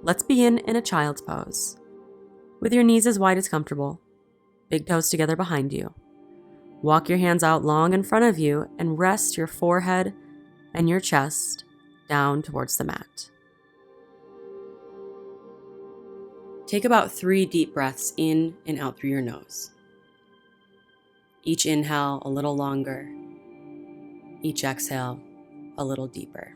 Let's begin in a child's pose. With your knees as wide as comfortable, big toes together behind you. Walk your hands out long in front of you and rest your forehead and your chest down towards the mat. Take about 3 deep breaths in and out through your nose. Each inhale a little longer, each exhale a little deeper.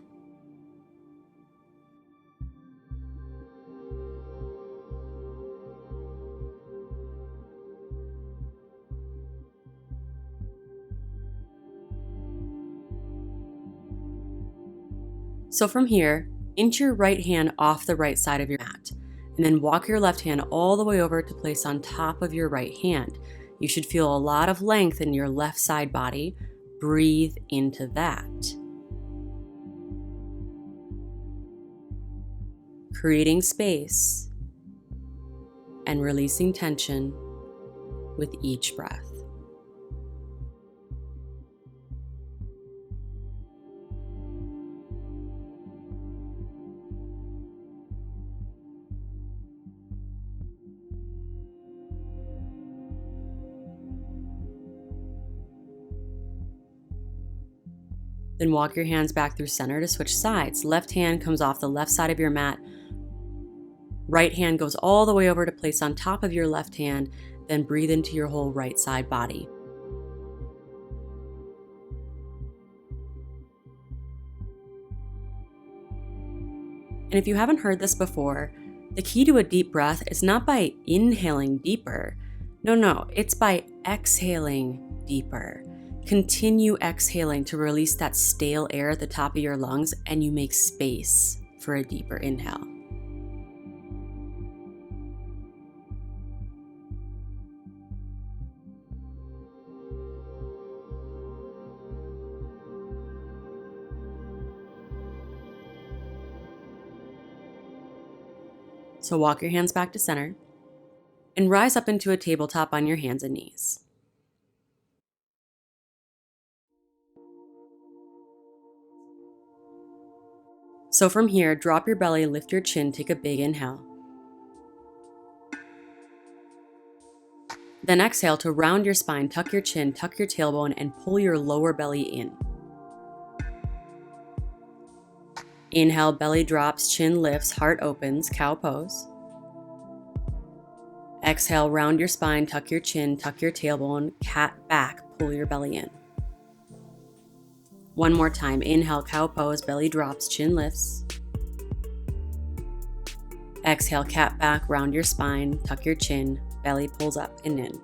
So from here, inch your right hand off the right side of your mat, and then walk your left hand all the way over to place on top of your right hand. You should feel a lot of length in your left side body. Breathe into that. Creating space and releasing tension with each breath. Then walk your hands back through center to switch sides. Left hand comes off the left side of your mat. Right hand goes all the way over to place on top of your left hand. Then breathe into your whole right side body. And if you haven't heard this before, the key to a deep breath is not by inhaling deeper. No, it's by exhaling deeper. Continue exhaling to release that stale air at the top of your lungs, and you make space for a deeper inhale. So walk your hands back to center and rise up into a tabletop on your hands and knees. So from here, drop your belly, lift your chin, take a big inhale. Then exhale to round your spine, tuck your chin, tuck your tailbone, and pull your lower belly in. Inhale, belly drops, chin lifts, heart opens, cow pose. Exhale, round your spine, tuck your chin, tuck your tailbone, cat back, pull your belly in. One more time. Inhale, cow pose, belly drops, chin lifts. Exhale, cat back, round your spine, tuck your chin, belly pulls up and in.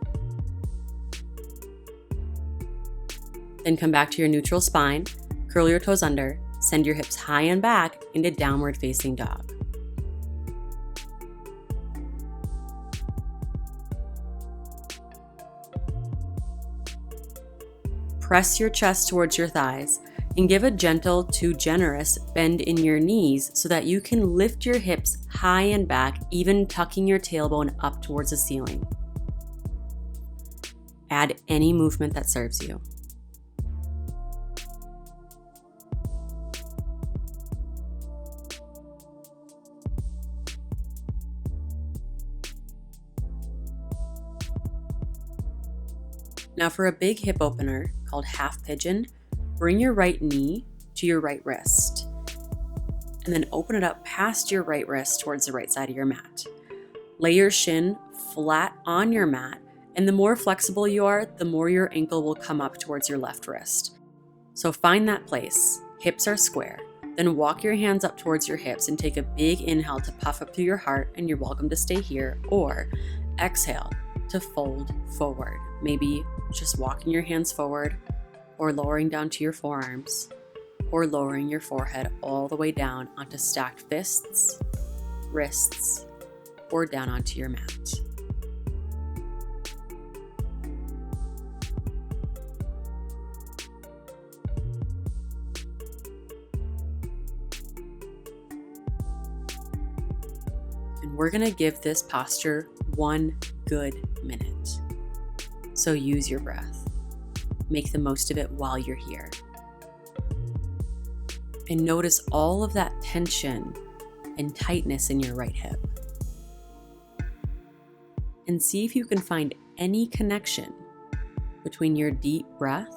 Then come back to your neutral spine, curl your toes under, send your hips high and back into downward facing dog. Press your chest towards your thighs and give a gentle to generous bend in your knees so that you can lift your hips high and back, even tucking your tailbone up towards the ceiling. Add any movement that serves you. Now for a big hip opener called half pigeon, bring your right knee to your right wrist and then open it up past your right wrist towards the right side of your mat. Lay your shin flat on your mat, and the more flexible you are, the more your ankle will come up towards your left wrist. So find that place. Hips are square. Then walk your hands up towards your hips and take a big inhale to puff up through your heart, and you're welcome to stay here, or exhale to fold forward. Maybe just walking your hands forward or lowering down to your forearms or lowering your forehead all the way down onto stacked fists, wrists, or down onto your mat. And we're going to give this posture 1 good minute. So use your breath. Make the most of it while you're here. And notice all of that tension and tightness in your right hip. And see if you can find any connection between your deep breath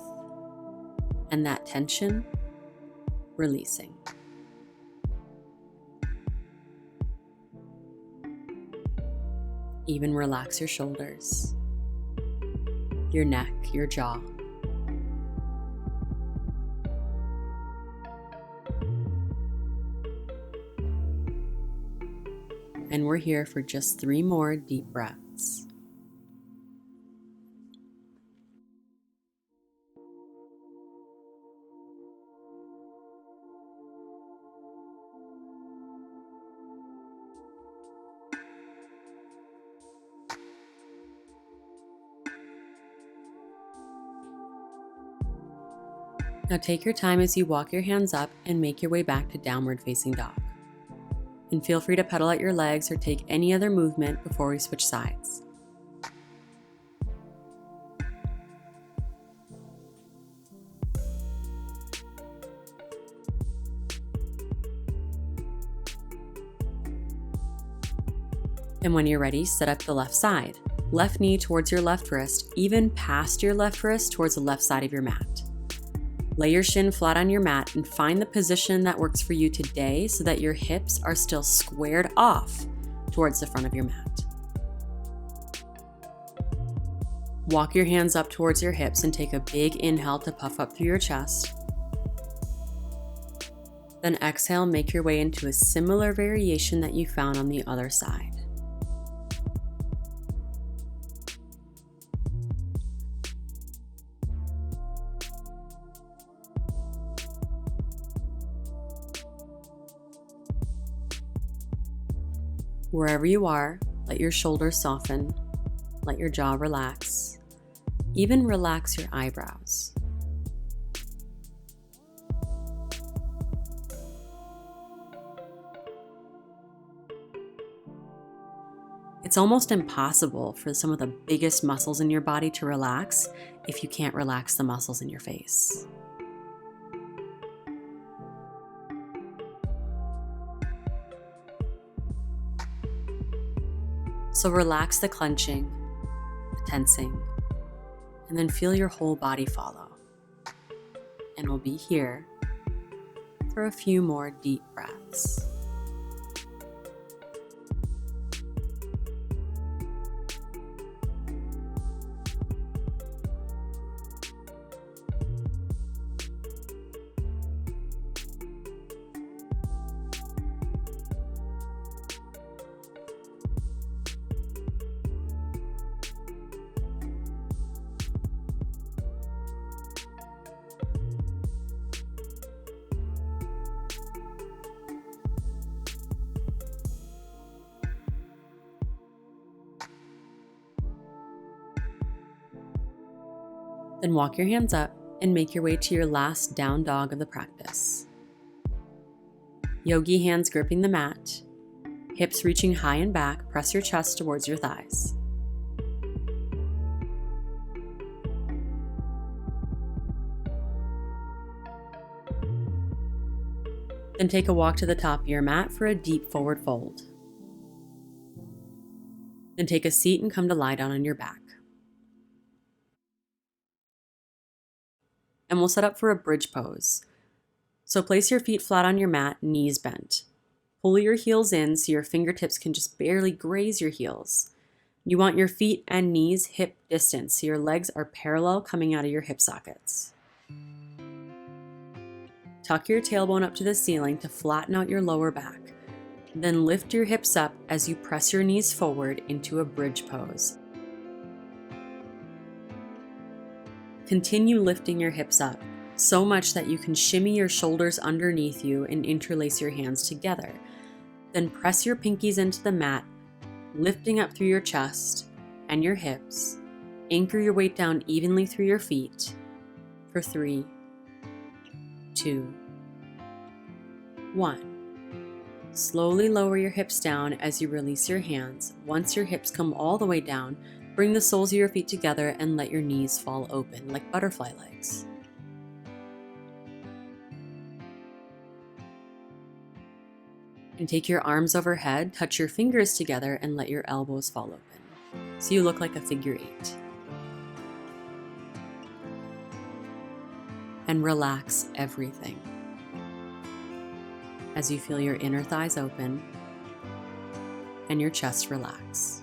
and that tension releasing. Even relax your shoulders, your neck, your jaw. And we're here for just 3 more deep breaths. Now take your time as you walk your hands up and make your way back to downward facing dog. And feel free to pedal at your legs or take any other movement before we switch sides. And when you're ready, set up the left side. Left knee towards your left wrist, even past your left wrist towards the left side of your mat. Lay your shin flat on your mat and find the position that works for you today so that your hips are still squared off towards the front of your mat. Walk your hands up towards your hips and take a big inhale to puff up through your chest. Then exhale, make your way into a similar variation that you found on the other side. Wherever you are, let your shoulders soften, let your jaw relax, even relax your eyebrows. It's almost impossible for some of the biggest muscles in your body to relax if you can't relax the muscles in your face. So relax the clenching, the tensing, and then feel your whole body follow. And we'll be here for a few more deep breaths. Then walk your hands up and make your way to your last down dog of the practice. Yogi hands gripping the mat, hips reaching high and back, press your chest towards your thighs. Then take a walk to the top of your mat for a deep forward fold. Then take a seat and come to lie down on your back. And we'll set up for a bridge pose. So place your feet flat on your mat, knees bent. Pull your heels in so your fingertips can just barely graze your heels. You want your feet and knees hip distance so your legs are parallel coming out of your hip sockets. Tuck your tailbone up to the ceiling to flatten out your lower back. Then lift your hips up as you press your knees forward into a bridge pose. Continue lifting your hips up so much that you can shimmy your shoulders underneath you and interlace your hands together. Then press your pinkies into the mat, lifting up through your chest and your hips. Anchor your weight down evenly through your feet for 3, 2, 1. Slowly lower your hips down as you release your hands. Once your hips come all the way down, bring the soles of your feet together and let your knees fall open like butterfly legs. And take your arms overhead, touch your fingers together, and let your elbows fall open, so you look like a figure 8. And relax everything as you feel your inner thighs open and your chest relax.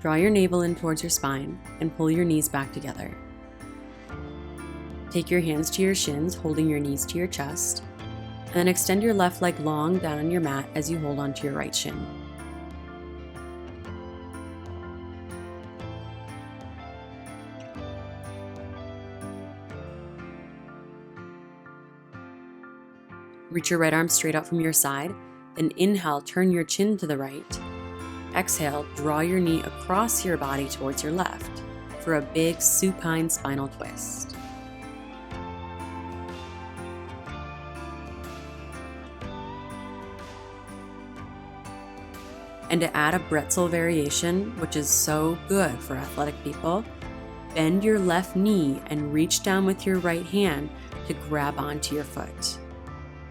Draw your navel in towards your spine and pull your knees back together. Take your hands to your shins, holding your knees to your chest, and then extend your left leg long down on your mat as you hold onto your right shin. Reach your right arm straight out from your side, then inhale, turn your chin to the right. Exhale, draw your knee across your body towards your left for a big supine spinal twist. And to add a bretzel variation, which is so good for athletic people, bend your left knee and reach down with your right hand to grab onto your foot.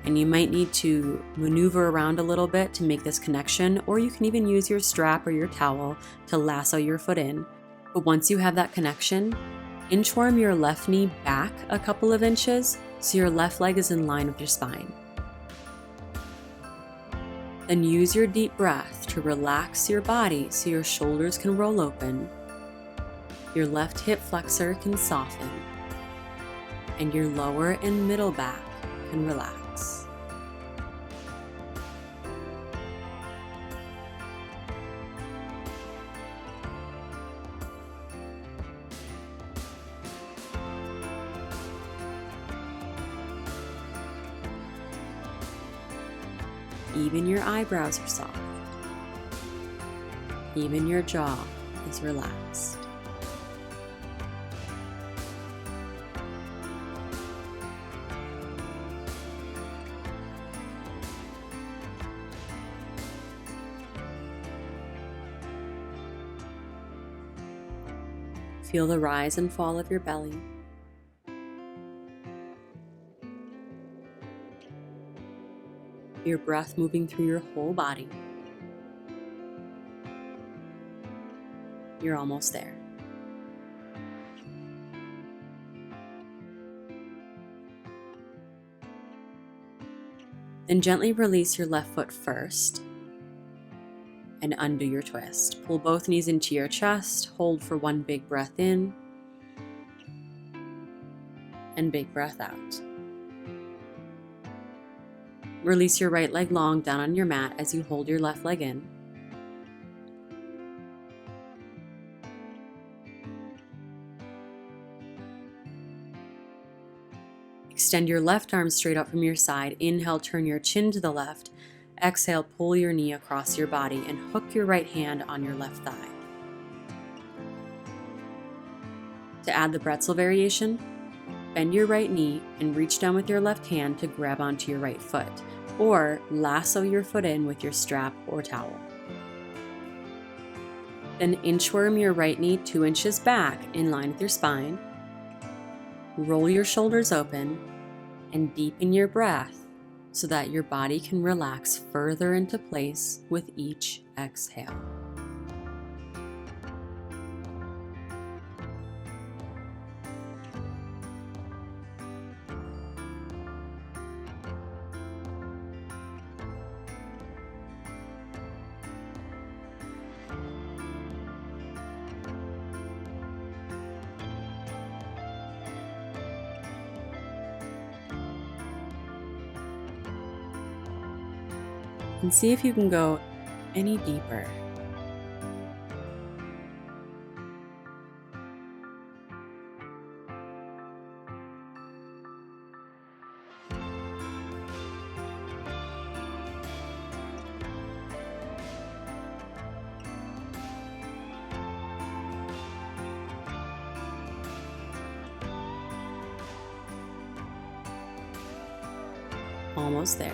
And you might need to maneuver around a little bit to make this connection, or you can even use your strap or your towel to lasso your foot in. But once you have that connection, inchworm your left knee back a couple of inches so your left leg is in line with your spine. Then use your deep breath to relax your body so your shoulders can roll open, your left hip flexor can soften, and your lower and middle back can relax. Even your eyebrows are soft. Even your jaw is relaxed. Feel the rise and fall of your belly. Your breath moving through your whole body. You're almost there. Then gently release your left foot first and undo your twist. Pull both knees into your chest, hold for one big breath in and big breath out. Release your right leg long down on your mat as you hold your left leg in. Extend your left arm straight out from your side. Inhale, turn your chin to the left. Exhale, pull your knee across your body and hook your right hand on your left thigh. To add the bretzel variation, bend your right knee and reach down with your left hand to grab onto your right foot, or lasso your foot in with your strap or towel. Then inchworm your right knee 2 inches back in line with your spine. Roll your shoulders open and deepen your breath so that your body can relax further into place with each exhale. And see if you can go any deeper. almost there.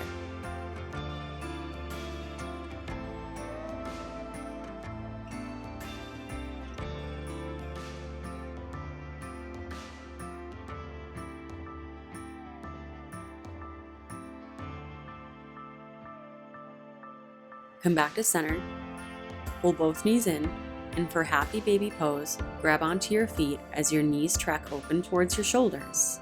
Come back to center, pull both knees in, and for happy baby pose, grab onto your feet as your knees track open towards your shoulders.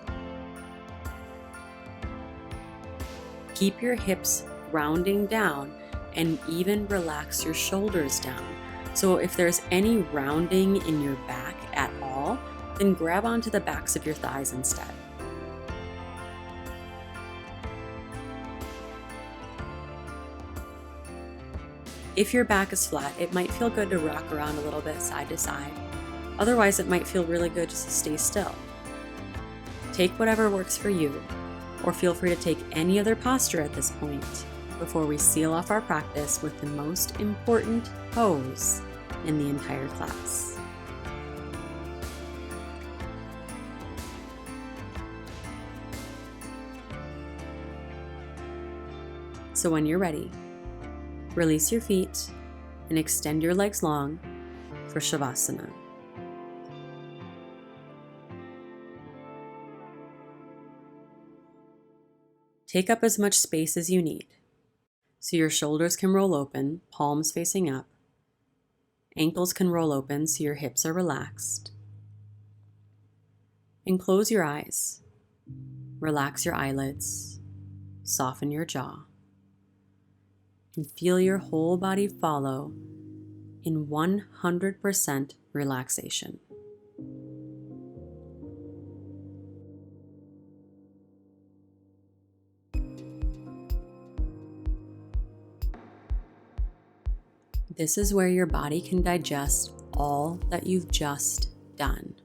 Keep your hips rounding down and even relax your shoulders down. So if there's any rounding in your back at all, then grab onto the backs of your thighs instead. If your back is flat, it might feel good to rock around a little bit side to side. Otherwise, it might feel really good just to stay still. Take whatever works for you, or feel free to take any other posture at this point before we seal off our practice with the most important pose in the entire class. So when you're ready, release your feet and extend your legs long for Shavasana. Take up as much space as you need. So your shoulders can roll open, palms facing up. Ankles can roll open so your hips are relaxed. And close your eyes. Relax your eyelids. Soften your jaw. And feel your whole body follow in 100% relaxation. This is where your body can digest all that you've just done.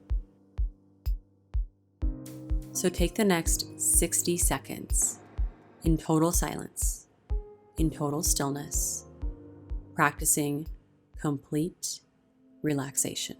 So take the next 60 seconds in total silence, in total stillness, practicing complete relaxation.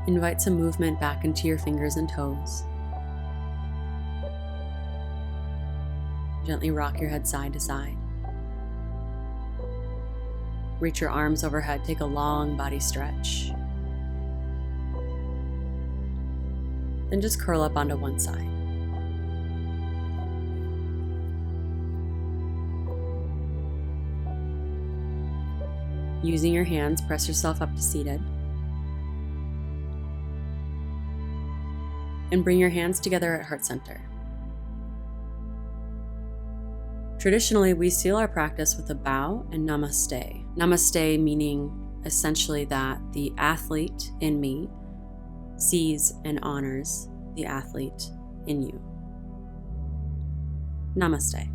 Invite some movement back into your fingers and toes. Gently rock your head side to side. Reach your arms overhead, take a long body stretch. Then just curl up onto one side. Using your hands, press yourself up to seated. And bring your hands together at heart center. Traditionally, we seal our practice with a bow and namaste. Namaste meaning essentially that the athlete in me sees and honors the athlete in you. Namaste.